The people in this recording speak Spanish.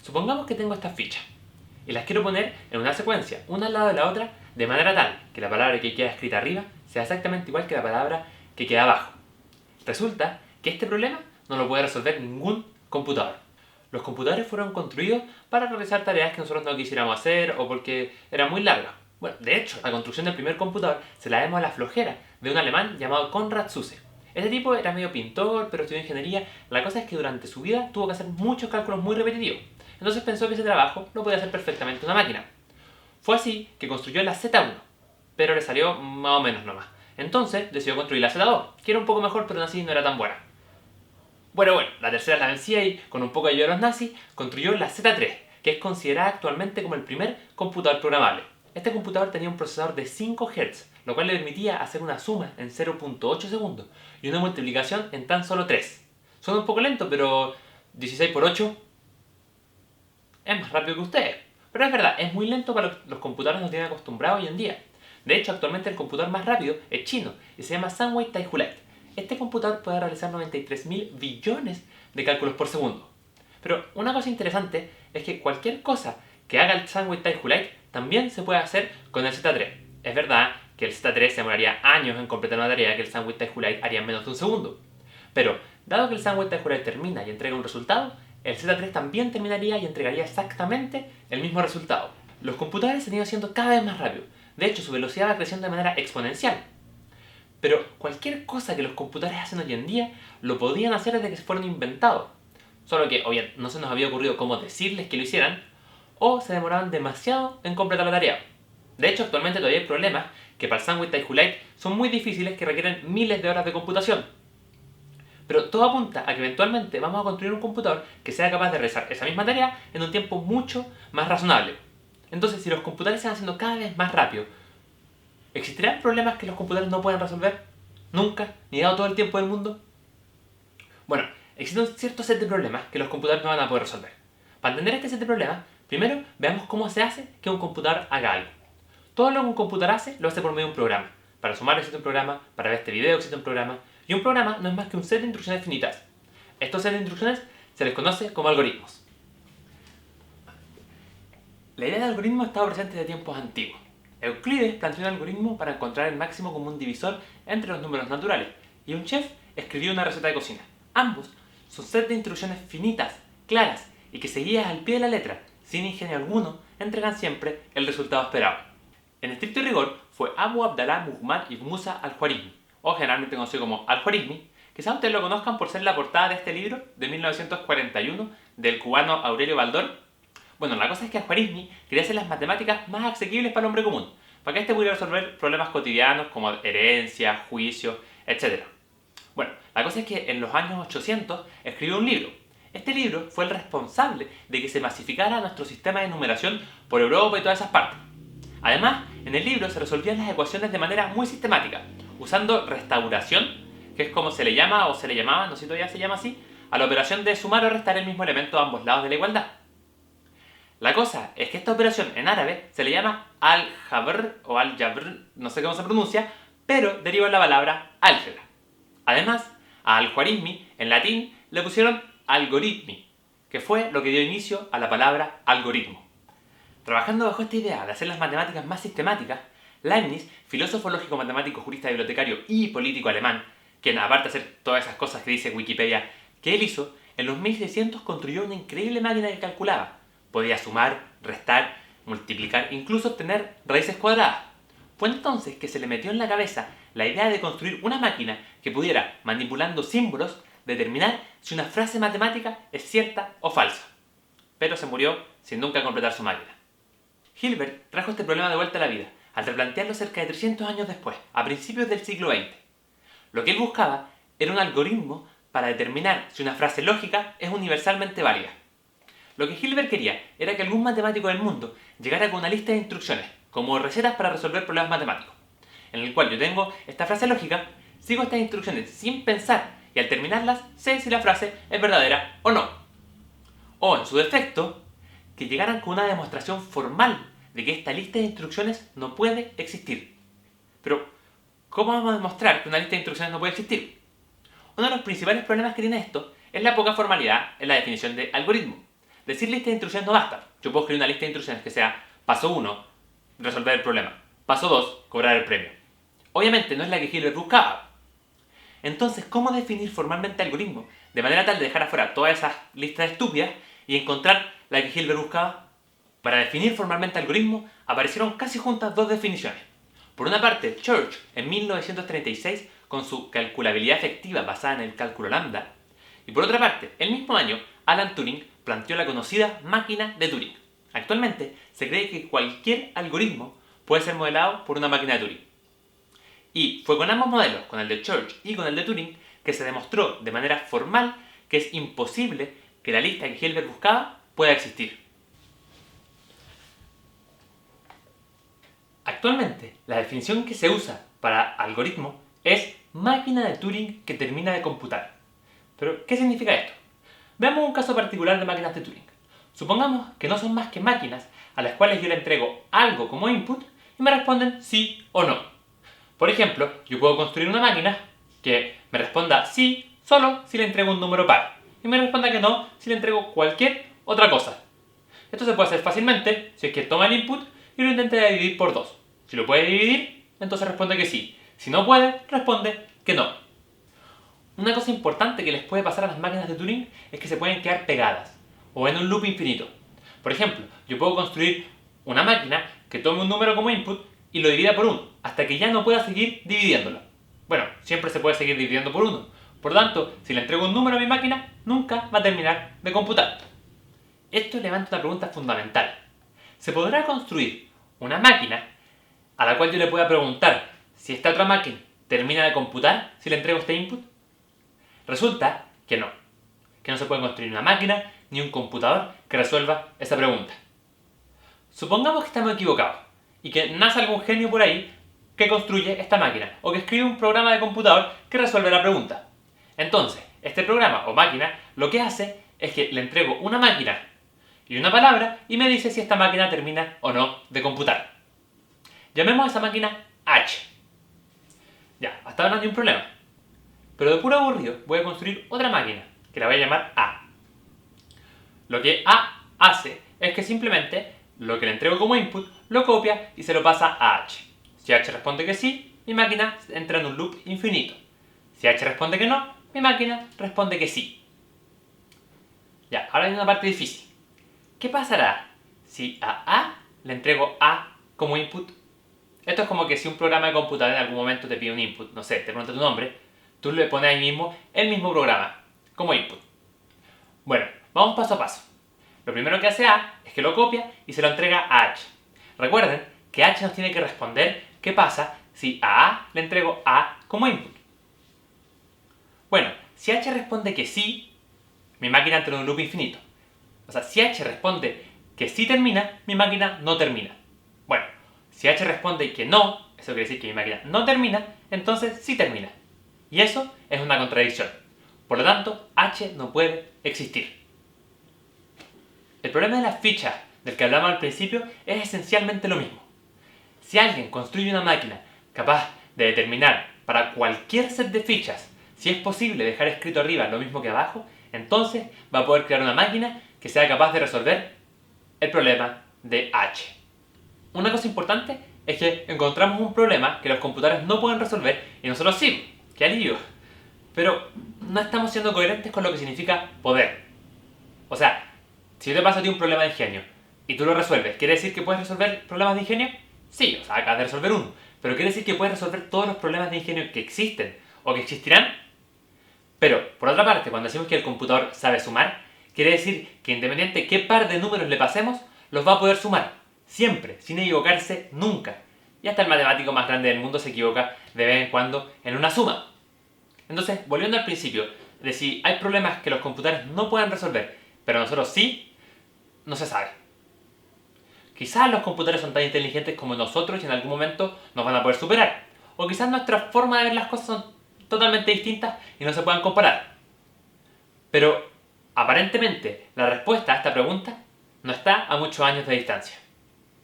Supongamos que tengo estas fichas y las quiero poner en una secuencia, una al lado de la otra, de manera tal que la palabra que queda escrita arriba sea exactamente igual que la palabra que queda abajo. Resulta que este problema no lo puede resolver ningún computador. Los computadores fueron construidos para realizar tareas que nosotros no quisiéramos hacer o porque eran muy largas. Bueno, de hecho, la construcción del primer computador se la debemos a la flojera de un alemán llamado Konrad Zuse. Este tipo era medio pintor, pero estudió ingeniería. La cosa es que durante su vida tuvo que hacer muchos cálculos muy repetitivos. Entonces pensó que ese trabajo lo podía hacer perfectamente una máquina. Fue así que construyó la Z1, pero le salió más o menos nomás. Entonces decidió construir la Z2, que era un poco mejor, pero aún así no era tan buena. Bueno, la tercera la vencía y, con un poco de ayuda de los nazis, construyó la Z3, que es considerada actualmente como el primer computador programable. Este computador tenía un procesador de 5 Hz, lo cual le permitía hacer una suma en 0.8 segundos y una multiplicación en tan solo 3. Suena un poco lento, pero 16 por 8 es más rápido que ustedes. Pero es verdad, es muy lento para los computadores que nos tienen acostumbrados hoy en día. De hecho, actualmente el computador más rápido es chino y se llama Sunway Taihu Lite. Este computador puede realizar 93.000 billones de cálculos por segundo. Pero una cosa interesante es que cualquier cosa que haga el Sunway Taihu Lite también se puede hacer con el Z3. Es verdad que el Z3 se demoraría años en completar una tarea que el Sunway Taihu Lite haría en menos de un segundo. Pero, dado que el Sunway Taihu Lite termina y entrega un resultado, el Z3 también terminaría y entregaría exactamente el mismo resultado. Los computadores se han ido haciendo cada vez más rápidos. De hecho, su velocidad va creciendo de manera exponencial. Pero cualquier cosa que los computadores hacen hoy en día, lo podían hacer desde que se fueron inventados. Solo que, o bien, no se nos había ocurrido cómo decirles que lo hicieran, o se demoraban demasiado en completar la tarea. De hecho, actualmente todavía hay problemas que para el Sunway Taihu Lite son muy difíciles que requieren miles de horas de computación. Pero todo apunta a que eventualmente vamos a construir un computador que sea capaz de realizar esa misma tarea en un tiempo mucho más razonable. Entonces, si los computadores se van haciendo cada vez más rápido, ¿existirán problemas que los computadores no puedan resolver? ¿Nunca? ¿Ni dado todo el tiempo del mundo? Bueno, existe un cierto set de problemas que los computadores no van a poder resolver. Para entender este set de problemas, primero veamos cómo se hace que un computador haga algo. Todo lo que un computador hace, lo hace por medio de un programa. Para sumar existe un programa, para ver este video existe un programa, y un programa no es más que un set de instrucciones finitas. Estos sets de instrucciones se les conoce como algoritmos. La idea de algoritmo ha estado presente desde tiempos antiguos. Euclides planteó un algoritmo para encontrar el máximo común divisor entre los números naturales, y un chef escribió una receta de cocina. Ambos son sets de instrucciones finitas, claras, y que seguidas al pie de la letra, sin ingenio alguno, entregan siempre el resultado esperado. En estricto rigor, fue Abu Abdallah Muhammad ibn Musa al-Khwarizmi, o generalmente conocido como Al-Khwarizmi. Quizás ustedes lo conozcan por ser la portada de este libro de 1941 del cubano Aurelio Baldor. Bueno, la cosa es que Al-Khwarizmi quería hacer las matemáticas más asequibles para el hombre común, para que éste pudiera resolver problemas cotidianos como herencia, juicios, etc. Bueno, la cosa es que en los años 800 escribió un libro. Este libro fue el responsable de que se masificara nuestro sistema de numeración por Europa y todas esas partes. Además, en el libro se resolvían las ecuaciones de manera muy sistemática, usando restauración, que es como se le llama o se le llamaba, no sé si todavía se llama así, a la operación de sumar o restar el mismo elemento a ambos lados de la igualdad. La cosa es que esta operación en árabe se le llama al-jabr o al-jabr, no sé cómo se pronuncia, pero deriva de la palabra álgebra. Además, a al-Khwarizmi en latín le pusieron algoritmi, que fue lo que dio inicio a la palabra algoritmo. Trabajando bajo esta idea de hacer las matemáticas más sistemáticas, Leibniz, filósofo lógico, matemático, jurista, bibliotecario y político alemán, quien aparte de hacer todas esas cosas que dice Wikipedia que él hizo, en los 1600 construyó una increíble máquina que calculaba. Podía sumar, restar, multiplicar, incluso obtener raíces cuadradas. Fue entonces que se le metió en la cabeza la idea de construir una máquina que pudiera, manipulando símbolos, determinar si una frase matemática es cierta o falsa. Pero se murió sin nunca completar su máquina. Hilbert trajo este problema de vuelta a la vida, al replantearlo cerca de 300 años después, a principios del siglo XX. Lo que él buscaba era un algoritmo para determinar si una frase lógica es universalmente válida. Lo que Hilbert quería era que algún matemático del mundo llegara con una lista de instrucciones, como recetas para resolver problemas matemáticos, en el cual yo tengo esta frase lógica, sigo estas instrucciones sin pensar y al terminarlas sé si la frase es verdadera o no. O, en su defecto, que llegaran con una demostración formal de que esta lista de instrucciones no puede existir. Pero, ¿cómo vamos a demostrar que una lista de instrucciones no puede existir? Uno de los principales problemas que tiene esto es la poca formalidad en la definición de algoritmo. decir lista de instrucciones no basta. Yo puedo escribir una lista de instrucciones que sea paso 1, resolver el problema. Paso 2, cobrar el premio. Obviamente no es la que Hilbert buscaba. Entonces, ¿cómo definir formalmente algoritmos? De manera tal de dejar afuera todas esas listas estúpidas y encontrar la que Hilbert buscaba. Para definir formalmente algoritmos, aparecieron casi juntas dos definiciones. Por una parte, Church, en 1936, con su calculabilidad efectiva basada en el cálculo lambda. Y por otra parte, el mismo año, Alan Turing planteó la conocida máquina de Turing. Actualmente, se cree que cualquier algoritmo puede ser modelado por una máquina de Turing. Y fue con ambos modelos, con el de Church y con el de Turing, que se demostró de manera formal que es imposible que la lista que Hilbert buscaba pueda existir. Actualmente, la definición que se usa para algoritmo es máquina de Turing que termina de computar. Pero, ¿qué significa esto? Veamos un caso particular de máquinas de Turing. Supongamos que no son más que máquinas a las cuales yo le entrego algo como input y me responden sí o no. Por ejemplo, yo puedo construir una máquina que me responda sí solo si le entrego un número par y me responda que no si le entrego cualquier otra cosa. Esto se puede hacer fácilmente si es que toma el input y lo intenta dividir por 2. Si lo puede dividir, entonces responde que sí. Si no puede, responde que no. Una cosa importante que les puede pasar a las máquinas de Turing es que se pueden quedar pegadas o en un loop infinito. Por ejemplo, yo puedo construir una máquina que tome un número como input y lo divida por 1, hasta que ya no pueda seguir dividiéndolo. Bueno, siempre se puede seguir dividiendo por 1. Por lo tanto, si le entrego un número a mi máquina, nunca va a terminar de computar. Esto levanta una pregunta fundamental. ¿Se podrá construir una máquina a la cual yo le pueda preguntar si esta otra máquina termina de computar si le entrego este input? Resulta que no se puede construir una máquina ni un computador que resuelva esa pregunta. Supongamos que estamos equivocados y que nace algún genio por ahí que construye esta máquina o que escribe un programa de computador que resuelve la pregunta. Entonces, este programa o máquina lo que hace es que le entrego una máquina y una palabra y me dice si esta máquina termina o no de computar. Llamemos a esa máquina H. Ya, hasta ahora no hay un problema. Pero de puro aburrido voy a construir otra máquina que la voy a llamar A. Lo que A hace es que simplemente lo que le entrego como input lo copia y se lo pasa a H. Si H responde que sí, mi máquina entra en un loop infinito. Si H responde que no, mi máquina responde que sí. Ya, ahora hay una parte difícil. ¿Qué pasará si a A le entrego A como input? Esto es como que si un programa de computador en algún momento te pide un input, no sé, te pregunta tu nombre, tú le pones ahí mismo el mismo programa como input. Bueno, vamos paso a paso. Lo primero que hace A es que lo copia y se lo entrega a H. Recuerden que H nos tiene que responder qué pasa si a A le entrego A como input. Bueno, si H responde que sí, mi máquina entra en un loop infinito. O sea, si H responde que sí termina, mi máquina no termina. Bueno, si H responde que no, eso quiere decir que mi máquina no termina, entonces sí termina. Y eso es una contradicción. Por lo tanto, H no puede existir. El problema de las fichas del que hablamos al principio es esencialmente lo mismo. Si alguien construye una máquina capaz de determinar para cualquier set de fichas si es posible dejar escrito arriba lo mismo que abajo, entonces va a poder crear una máquina que sea capaz de resolver el problema de H. Una cosa importante es que encontramos un problema que los computadores no pueden resolver y nosotros sí. ¡Qué alivio! Pero no estamos siendo coherentes con lo que significa poder. O sea, si yo te paso a ti un problema de ingenio y tú lo resuelves, ¿quiere decir que puedes resolver problemas de ingenio? Sí, o sea, acabas de resolver uno. Pero ¿quiere decir que puedes resolver todos los problemas de ingenio que existen o que existirán? Pero, por otra parte, cuando decimos que el computador sabe sumar, quiere decir que independiente de qué par de números le pasemos, los va a poder sumar. Siempre, sin equivocarse nunca. Y hasta el matemático más grande del mundo se equivoca de vez en cuando en una suma. Entonces, volviendo al principio, de si hay problemas que los computadores no pueden resolver, pero nosotros sí, no se sabe. Quizás los computadores son tan inteligentes como nosotros y en algún momento nos van a poder superar. O quizás nuestra forma de ver las cosas son totalmente distintas y no se puedan comparar. Pero, aparentemente, la respuesta a esta pregunta no está a muchos años de distancia.